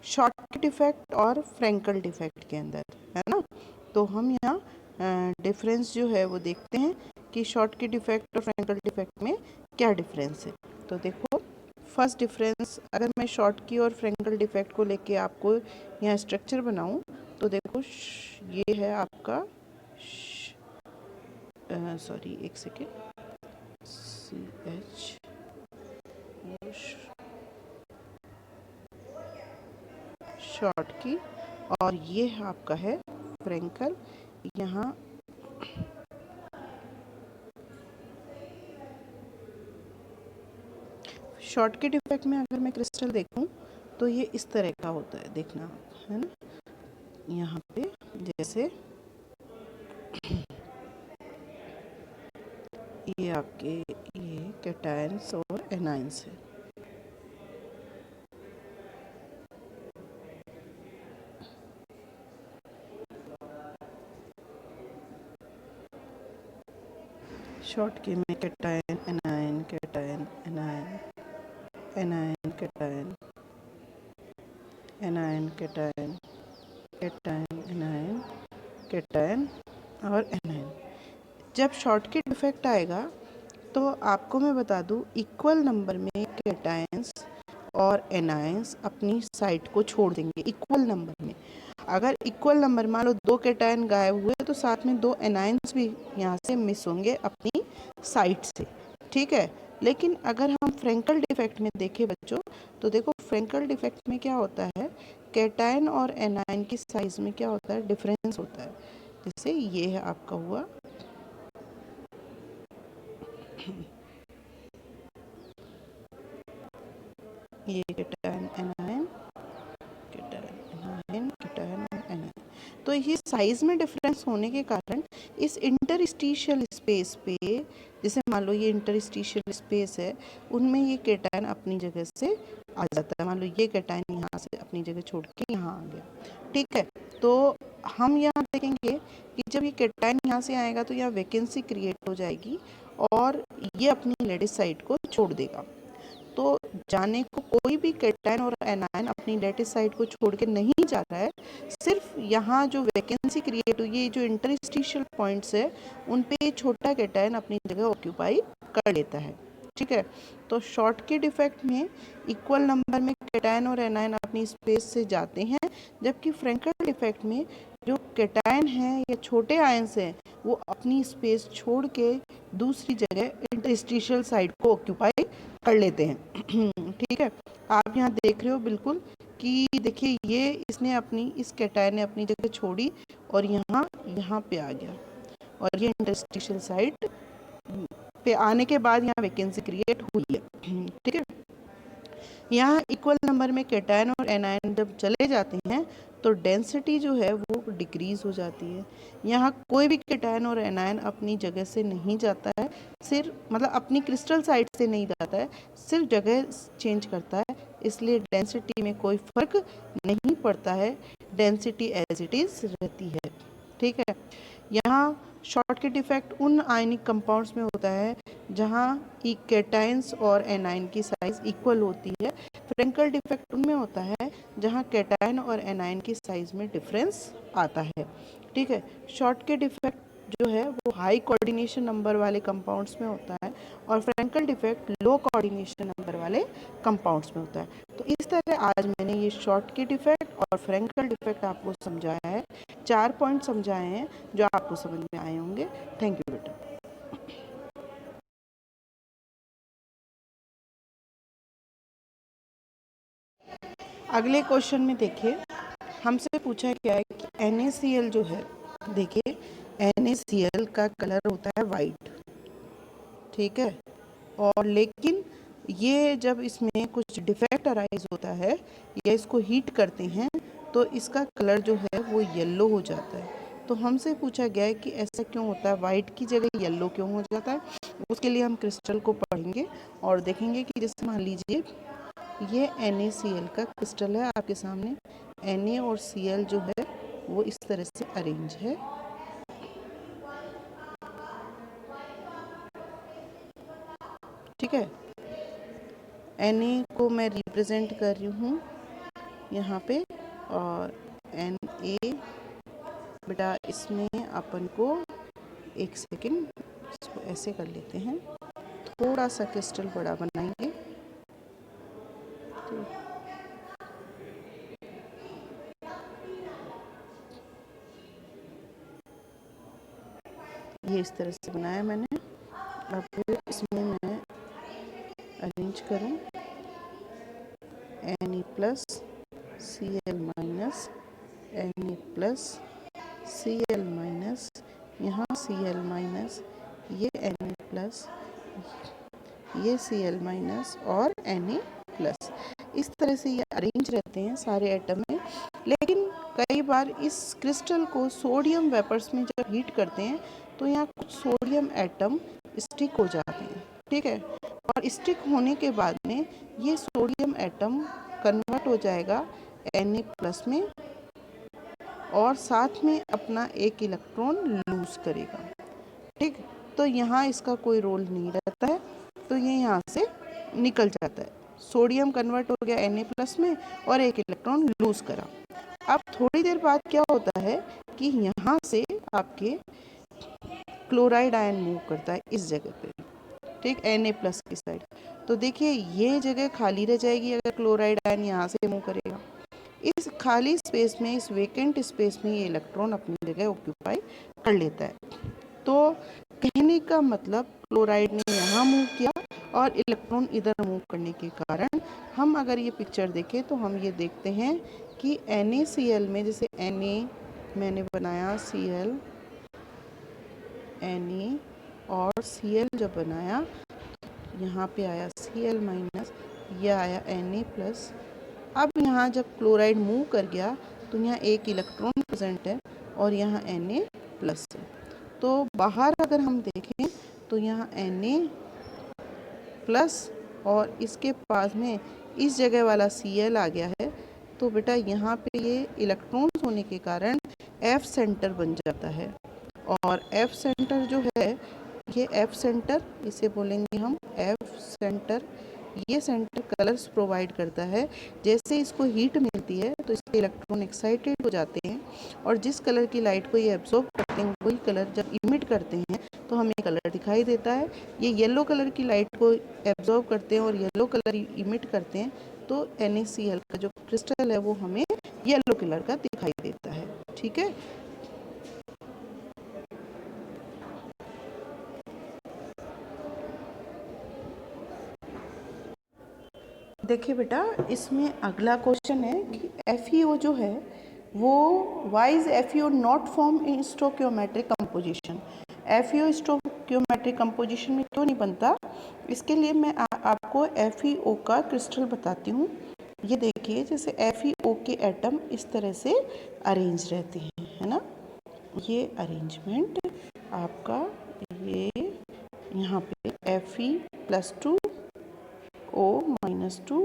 Shortcut effect और Frankel effect के अंदर, है ना। तो हम यहाँ डिफरेंस जो है वो देखते हैं कि शॉर्टकट इफेक्ट और फ्रैंकल इफेक्ट में क्या डिफरेंस है। तो देखो, फर्स्ट डिफरेंस, अगर मैं शॉर्ट की और फ्रैंकल इफेक्ट को लेके आपको यहाँ स्ट्रक्चर बनाऊँ तो देखो ये है आपका, सॉरी एक सेकेंड, CH शॉर्ट की, और ये आपका है फ्रैंकल। यहाँ शॉर्टकट इफेक्ट में अगर मैं क्रिस्टल देखूं तो ये इस तरह का होता है, देखना आप, है ना। यहाँ पे जैसे ये आपके ये कैटायंस और एनायंस है। शॉर्ट की में cation anion, cation anion, anion cation, anion cation, cation anion, cation और एनायन। जब शॉर्टकट इफेक्ट आएगा तो आपको मैं बता दूं, इक्वल नंबर में कैटायंस और एनायंस अपनी साइट को छोड़ देंगे इक्वल नंबर में। अगर इक्वल नंबर, मान लो 2 कैटायन गायब हुए तो साथ में 2 एनायंस भी यहाँ से मिस होंगे अपनी साइट से, ठीक है। लेकिन अगर हम फ्रैंकल इफेक्ट में देखें बच्चों, तो देखो फ्रैंकल इफेक्ट में क्या होता है, कैटायन और एनायन की साइज में क्या होता है, डिफरेंस होता है। जैसे ये है आपका हुआ ये cation anion, cation anion, cation anion. तो ये साइज में डिफरेंस होने के कारण इस इंटरस्टिशियल स्पेस पे, जैसे मान लो ये इंटरस्टिशियल स्पेस है, उनमें ये कैटायन अपनी जगह से आ जाता है। मान लो ये कैटायन यहाँ से अपनी जगह छोड़ के यहाँ आ गया, ठीक है। तो हम यहाँ देखेंगे कि जब ये कैटायन यहाँ से आएगा तो यहाँ वैकेंसी क्रिएट हो जाएगी और ये अपनी लेटिस साइट को छोड़ देगा। तो जाने को कोई भी कैटायन और एनायन अपनी लेटिस साइट को छोड़ के नहीं जा रहा है, सिर्फ यहाँ जो वैकेंसी क्रिएट हुई है, जो इंटरस्टिशियल पॉइंट्स है, उन पे छोटा कैटायन अपनी जगह ऑक्यूपाई कर लेता है, ठीक है। तो शॉर्टकट इफेक्ट में इक्वल नंबर में कैटायन और एनायन अपनी स्पेस से जाते हैं, जबकि फ्रैंकल इफेक्ट में जो कैटायन हैं या छोटे आयंस हैं वो अपनी स्पेस छोड़ के दूसरी जगह इंटरस्टिशियल साइड को ऑक्यूपाई कर लेते हैं। ठीक है, आप यहाँ देख रहे हो बिल्कुल कि देखिए ये इसने अपनी, इस कैटायन ने अपनी जगह छोड़ी और यहाँ पे आ गया, और ये इंटरस्टिशियल साइड पे आने के बाद यहाँ वैकेंसी क्रिएट हुई है, ठीक है। यहाँ इक्वल नंबर में कैटायन और एनायन जब चले जाते हैं तो डेंसिटी जो है वो डिक्रीज हो जाती है। यहाँ कोई भी कैटायन और एनायन अपनी जगह से नहीं जाता है, सिर्फ मतलब अपनी क्रिस्टल साइड से नहीं जाता है, सिर्फ जगह चेंज करता है, इसलिए डेंसिटी में कोई फर्क नहीं पड़ता है, डेंसिटी एज इट इज़ रहती है, ठीक है। यहाँ शॉर्टकट इफेक्ट उन आयनिक कंपाउंड्स में होता है जहाँ कैटायंस और एनायन की साइज इक्वल होती है। फ्रैंकल इफेक्ट उनमें होता है जहाँ कैटायन और एनायन की साइज में डिफरेंस आता है, ठीक है। शॉर्टकट इफेक्ट जो है वो हाई कोऑर्डिनेशन नंबर वाले कंपाउंड्स में होता है और फ्रैंकल इफेक्ट लो कोऑर्डिनेशन नंबर वाले कंपाउंड्स में होता है। तो इस तरह आज मैंने ये शॉर्टकट इफेक्ट और फ्रैंकल इफेक्ट आपको समझाया है, 4 पॉइंट समझाए हैं जो आपको समझ में आए होंगे। थैंक यू बेटा। अगले क्वेश्चन में देखिए, हमसे पूछा गया है कि NaCl जो है, देखिए NaCl का कलर होता है वाइट, ठीक है। और लेकिन ये जब इसमें कुछ डिफेक्ट अराइज होता है या इसको हीट करते हैं तो इसका कलर जो है वो येलो हो जाता है। तो हमसे पूछा गया है कि ऐसा क्यों होता है, वाइट की जगह येलो क्यों हो जाता है। उसके लिए हम क्रिस्टल को पढ़ेंगे और देखेंगे कि जैसे मान लीजिए ये NaCl का क्रिस्टल है आपके सामने, Na और Cl जो है वो इस तरह से अरेंज है, ठीक है। Na को मैं रिप्रेजेंट कर रही हूँ यहाँ पे, और Na बेटा इसमें अपन को एक सेकेंड इसको ऐसे कर लेते हैं, थोड़ा सा क्रिस्टल बड़ा बनाएंगे। तो ये इस तरह से बनाया मैंने। अब इसमें मैं अरेंज करूं Na plus Cl minus, Na plus Cl minus, यहाँ Cl माइनस, ये Na प्लस, ये Cl माइनस और Na प्लस। इस तरह से ये अरेंज रहते हैं सारे एटम में। लेकिन कई बार इस क्रिस्टल को सोडियम वेपर्स में जब हीट करते हैं तो यहाँ कुछ सोडियम एटम स्टिक हो जाते हैं, ठीक है। और स्टिक होने के बाद में ये सोडियम एटम कन्वर्ट हो जाएगा Na प्लस में, और साथ में अपना एक इलेक्ट्रॉन लूज करेगा, ठीक। तो यहाँ इसका कोई रोल नहीं रहता है, तो ये यहाँ से निकल जाता है। सोडियम कन्वर्ट हो गया Na प्लस में और एक इलेक्ट्रॉन लूज करा। अब थोड़ी देर बाद क्या होता है कि यहाँ से आपके क्लोराइड आयन मूव करता है इस जगह पे, ठीक, Na प्लस की साइड। तो देखिए ये जगह खाली रह जाएगी अगर क्लोराइड आयन यहाँ से मूव करेगा। इस खाली स्पेस में, इस वेकेंट स्पेस में ये इलेक्ट्रॉन अपनी जगह ऑक्यूपाई कर लेता है। तो कहने का मतलब क्लोराइड ने यहाँ मूव किया और इलेक्ट्रॉन इधर मूव करने के कारण हम अगर ये पिक्चर देखें तो हम ये देखते हैं कि NaCl में, जैसे Na मैंने बनाया Cl, Na और Cl जब बनाया यहाँ पे आया Cl माइनस, ये आया Na प्लस। अब यहाँ जब क्लोराइड मूव कर गया तो यहाँ एक इलेक्ट्रॉन प्रेजेंट है और यहाँ Na प्लस है। तो बाहर अगर हम देखें तो यहाँ Na प्लस और इसके पास में इस जगह वाला Cl आ गया है। तो बेटा यहाँ पे ये इलेक्ट्रॉन्स होने के कारण F सेंटर बन जाता है, और F सेंटर जो है, ये F सेंटर, इसे बोलेंगे हम F सेंटर। ये सेंटर कलर्स प्रोवाइड करता है। जैसे इसको हीट मिलती है तो इसके इलेक्ट्रॉन एक्साइटेड हो जाते हैं, और जिस कलर की लाइट को ये एब्जॉर्ब करते हैं वही कलर जब इमिट करते हैं तो हमें कलर दिखाई देता है। ये येलो कलर की लाइट को एब्जॉर्ब करते हैं और येलो कलर इमिट करते हैं, तो NaCl का जो क्रिस्टल है वो हमें येलो कलर का दिखाई देता है, ठीक है। देखिए बेटा, इसमें अगला क्वेश्चन है कि FeO जो है वो why is FeO not form in stoichiometric composition. FeO stoichiometric composition में क्यों नहीं बनता, इसके लिए मैं आपको FeO का क्रिस्टल बताती हूँ। ये देखिए, जैसे FeO के एटम इस तरह से अरेंज रहते हैं, है ना। ये अरेंजमेंट आपका, ये यहाँ पे Fe+2 O-2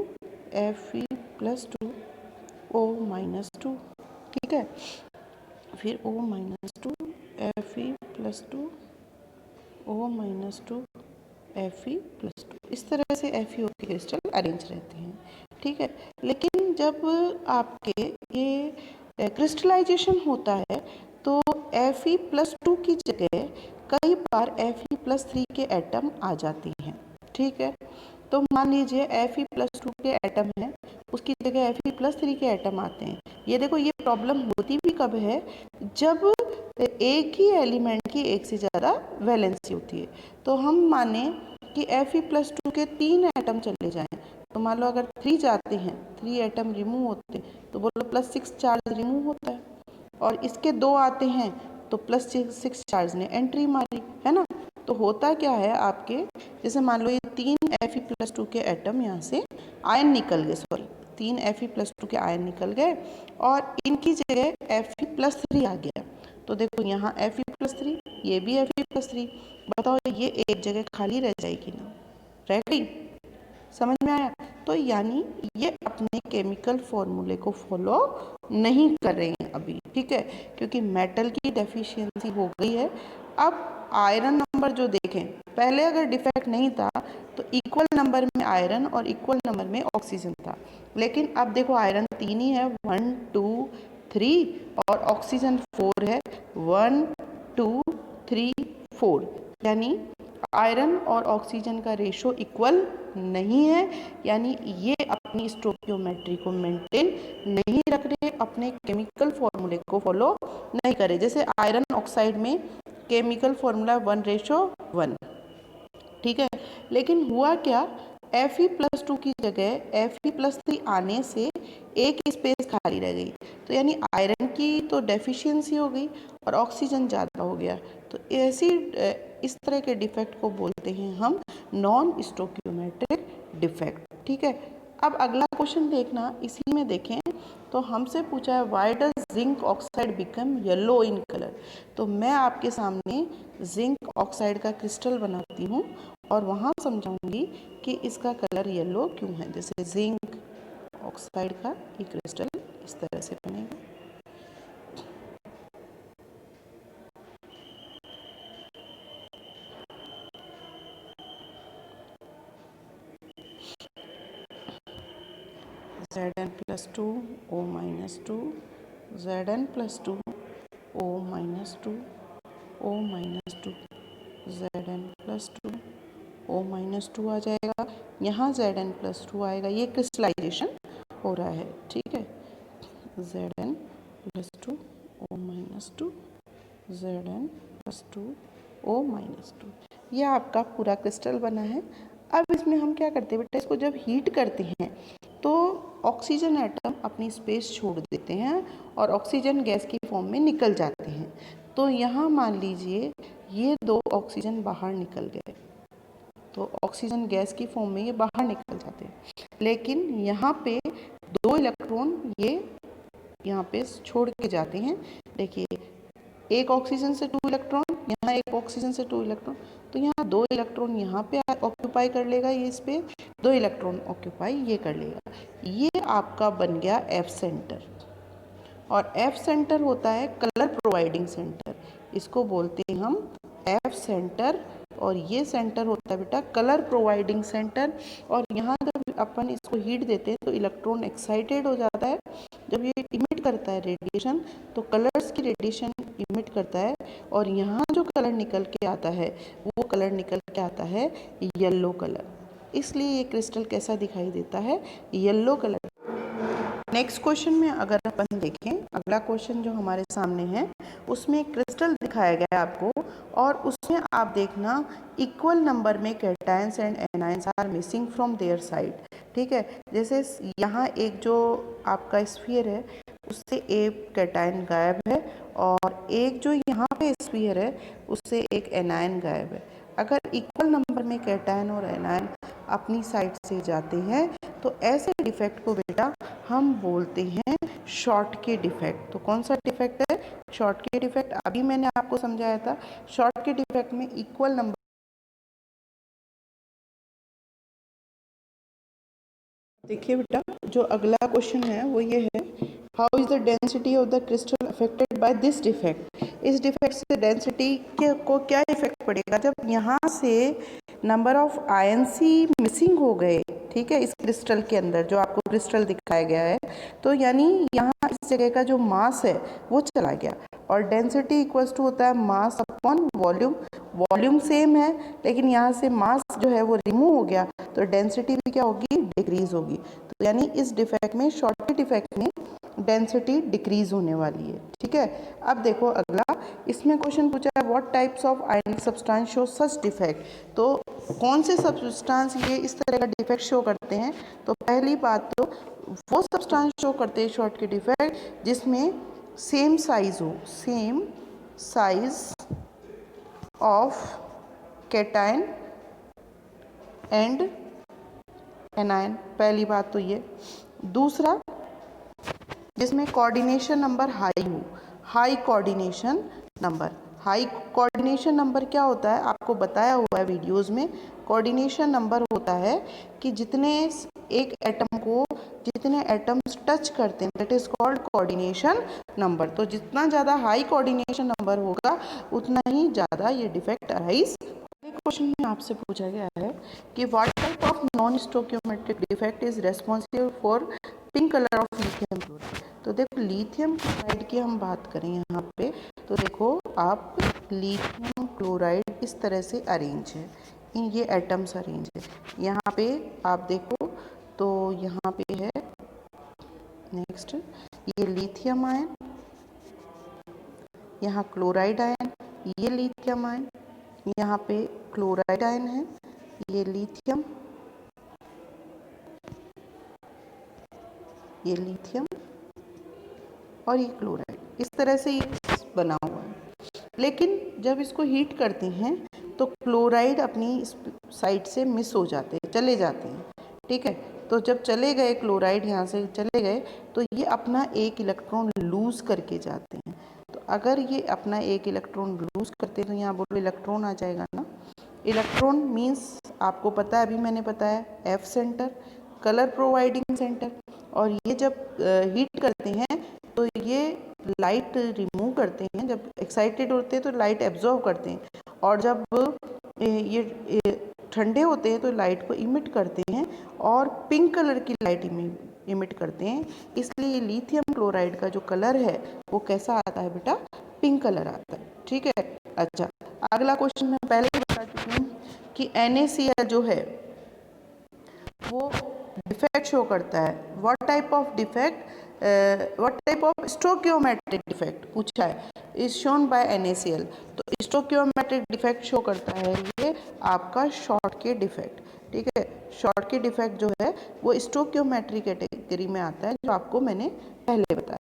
Fe+2 O-2, ठीक है। फिर O-2 Fe+2 O-2 Fe+2, इस तरह से FeO के क्रिस्टल अरेंज रहते हैं, ठीक है। लेकिन जब आपके ये क्रिस्टलाइजेशन होता है तो Fe+2 की जगह कई बार Fe+3 के एटम आ जाते हैं, ठीक है। तो मान लीजिए Fe+2 के एटम हैं, उसकी जगह Fe+3 के एटम आते हैं। ये देखो, ये प्रॉब्लम होती भी कब है, जब एक ही एलिमेंट की एक से ज़्यादा वैलेंसी होती है। तो हम माने कि Fe+2 के 3 एटम चले जाएं, तो मान लो अगर 3 जाते हैं, 3 एटम रिमूव होते हैं, तो बोलो +6 चार्ज रिमूव होता है। और इसके 2 आते हैं तो +6 चार्ज ने एंट्री मारी, है ना। तो होता क्या है आपके, जैसे मान लो ये 3 Fe+2 के एटम यहाँ से आयन निकल गए, सॉरी 3 Fe+2 के आयन निकल गए और इनकी जगह Fe+3 आ गया। तो देखो यहाँ Fe+3, ये भी Fe+3, बताओ ये एक जगह खाली रह जाएगी ना, रह गई, समझ में आया। तो यानी ये अपने केमिकल फॉर्मूले को फॉलो नहीं कर रहे हैं अभी, ठीक है, क्योंकि मेटल की डेफिशिएंसी हो गई है। अब आयरन नंबर जो देखें, पहले अगर डिफेक्ट नहीं था तो इक्वल नंबर में आयरन और इक्वल नंबर में ऑक्सीजन था। लेकिन अब देखो आयरन 3 ही है, 1 2 3, और ऑक्सीजन 4 है, 1 2 3 4। यानी आयरन और ऑक्सीजन का रेशो इक्वल नहीं है, यानी ये अपनी स्टोकियोमेट्री को मेंटेन नहीं रख रहे, अपने केमिकल फॉर्मूले को फॉलो नहीं करे। जैसे आयरन ऑक्साइड में केमिकल फॉर्मूला 1:1, ठीक है। लेकिन हुआ क्या, Fe+2 की जगह Fe+3 आने से एक स्पेस खाली रह गई, तो यानी आयरन की तो डेफिशिएंसी हो गई और ऑक्सीजन ज़्यादा हो गया। तो ऐसी इस तरह के डिफेक्ट को बोलते हैं हम नॉन स्टोकियोमेट्रिक डिफेक्ट, ठीक है। अब अगला क्वेश्चन देखना, इसी में देखें तो हमसे पूछा है why does zinc oxide become yellow in colour. तो मैं आपके सामने जिंक ऑक्साइड का क्रिस्टल बनाती हूँ और वहाँ समझाऊंगी कि इसका कलर येलो क्यों है। जैसे जिंक ऑक्साइड का ये क्रिस्टल इस तरह से बनेगा। Zn+2 O-2, Zn+2 O-2, O-2, Zn+2 O-2 आ जाएगा, यहाँ Zn+2 आएगा, ये क्रिस्टलाइजेशन हो रहा है, ठीक है। Zn+2 O-2, Zn+2 O-2, यह आपका पूरा क्रिस्टल बना है। अब इसमें हम क्या करते हैं बेटा, इसको जब हीट करते हैं तो ऑक्सीजन एटम अपनी स्पेस छोड़ देते हैं और ऑक्सीजन गैस की फॉर्म में निकल जाते हैं। तो यहाँ मान लीजिए ये 2 ऑक्सीजन बाहर निकल गए, तो ऑक्सीजन गैस की फॉर्म में ये बाहर निकल जाते हैं। लेकिन यहाँ पे 2 इलेक्ट्रॉन ये यहाँ पे छोड़ के जाते हैं। देखिए, एक ऑक्सीजन से 2 इलेक्ट्रॉन, यहाँ एक ऑक्सीजन से 2 इलेक्ट्रॉन, तो यहाँ 2 इलेक्ट्रॉन यहाँ पे ऑक्यूपाई कर लेगा ये स्पेस, 2 इलेक्ट्रॉन ऑक्यूपाई ये कर लेगा। ये आपका बन गया एफ सेंटर, और एफ सेंटर होता है कलर प्रोवाइडिंग सेंटर, इसको बोलते हैं हम एफ सेंटर। और ये सेंटर होता है बेटा कलर प्रोवाइडिंग सेंटर। और यहाँ जब अपन इसको हीट देते हैं तो इलेक्ट्रॉन एक्साइटेड हो जाता है, जब ये इमिट करता है रेडिएशन तो कलर्स की रेडिएशन इमिट करता है, और यहाँ जो कलर निकल के आता है वो कलर निकल के आता है येलो कलर। इसलिए ये क्रिस्टल कैसा दिखाई देता है, येलो कलर। नेक्स्ट क्वेश्चन में अगर अपन देखें, अगला क्वेश्चन जो हमारे सामने है उसमें क्रिस्टल दिखाया गया है आपको, और उसमें आप देखना इक्वल नंबर में cations and anions are missing from their side, ठीक है। जैसे यहाँ एक जो आपका स्फीयर है उससे एक कैटायन गायब है, और एक जो यहाँ पे स्फीयर है उससे एक एनायन गायब है। अगर इक्वल नंबर में कैटायन और एनायन अपनी साइड से जाते हैं तो ऐसे डिफेक्ट को बेटा हम बोलते हैं शॉर्ट के डिफेक्ट। तो कौन सा डिफेक्ट है, शॉर्ट के डिफेक्ट। अभी मैंने आपको समझाया था शॉर्ट के डिफेक्ट में इक्वल नंबर। देखिए बेटा, जो अगला क्वेश्चन है वो ये है, how is the density of the crystal affected by this defect. इस डिफेक्ट से डेंसिटी के को क्या इफेक्ट पड़ेगा, जब यहाँ से नंबर ऑफ आयन सी मिसिंग हो गए, ठीक है, इस क्रिस्टल के अंदर जो आपको क्रिस्टल दिखाया गया है, तो यानी यहाँ इस जगह का जो मास है वो चला गया, और डेंसिटी इक्वल्स टू होता है mass upon volume. Volume same है लेकिन यहाँ से मास जो है वो रिमूव हो गया, तो डेंसिटी भी क्या होगी, डिक्रीज होगी। तो यानी इस डिफेक्ट में, शॉर्ट डिफेक्ट में डेंसिटी डिक्रीज होने वाली है, ठीक है। अब देखो अगला, इसमें क्वेश्चन पूछा है what types of ionic substance show such defect. तो कौन से सब्सटेंस ये इस तरह का डिफेक्ट शो करते हैं, तो पहली बात तो वो सब्सटेंस शो करते हैं शॉर्ट के डिफेक्ट जिसमें सेम साइज हो, same size of cation and anion, पहली बात तो ये। दूसरा, जिसमें कोऑर्डिनेशन नंबर हाई हो, high coordination number. High coordination number क्या होता है, आपको बताया हुआ है वीडियोस में। कोऑर्डिनेशन नंबर होता है कि जितने एक एटम को जितने एटम्स टच करते हैं, that is called coordination number. तो जितना ज़्यादा हाई कोऑर्डिनेशन नंबर होगा उतना ही ज़्यादा ये डिफेक्ट अराइज एक क्वेश्चन में आपसे पूछा गया है कि what type of non stoichiometric defect is responsible for pink colour of lithium chloride. तो देखो लिथियम क्लोराइड की हम बात करें यहाँ पे, तो देखो आप लिथियम क्लोराइड इस तरह से अरेंज है, ये एटम्स अरेंज है। यहाँ पे आप देखो तो यहाँ पे है नेक्स्ट ये लिथियम आयन, यहाँ क्लोराइड आयन, ये लिथियम आयन, यहाँ पे क्लोराइड आयन है, ये लिथियम, ये लिथियम और ये क्लोराइड, इस तरह से ये बना हुआ है। लेकिन जब इसको हीट करते हैं तो क्लोराइड अपनी साइड से मिस हो जाते हैं, चले जाते हैं, ठीक है। तो जब चले गए क्लोराइड यहाँ से चले गए तो ये अपना एक इलेक्ट्रॉन लूज करके जाते हैं। तो अगर ये अपना एक इलेक्ट्रॉन लूज करते हैं तो यहाँ बोलो इलेक्ट्रॉन आ जाएगा ना। इलेक्ट्रॉन मीन्स आपको पता है, अभी मैंने बताया F centre, colour providing centre. और ये जब हीट करते हैं तो ये लाइट रिमूव करते हैं, जब एक्साइटेड होते हैं तो लाइट एब्जॉर्व करते हैं, और जब ये ठंडे होते हैं तो लाइट को इमिट करते हैं और पिंक कलर की लाइट इमिट करते हैं। इसलिए लिथियम क्लोराइड का जो कलर है वो कैसा आता है बेटा, पिंक कलर आता है, ठीक है। अच्छा, अगला क्वेश्चन मैं पहले ही बता चुकी हूँ कि NaCl जो है वो डिफेक्ट शो करता है। What type of defect, what type of stoichiometric defect पूछा है, इज शोन बाय NaCl। तो स्टोकियोमेट्रिक डिफेक्ट शो करता है ये आपका शॉर्टके डिफेक्ट, ठीक है। शॉर्टके डिफेक्ट जो है वो स्टोकियोमेट्रिक कैटेगरी में आता है, जो आपको मैंने पहले बताया।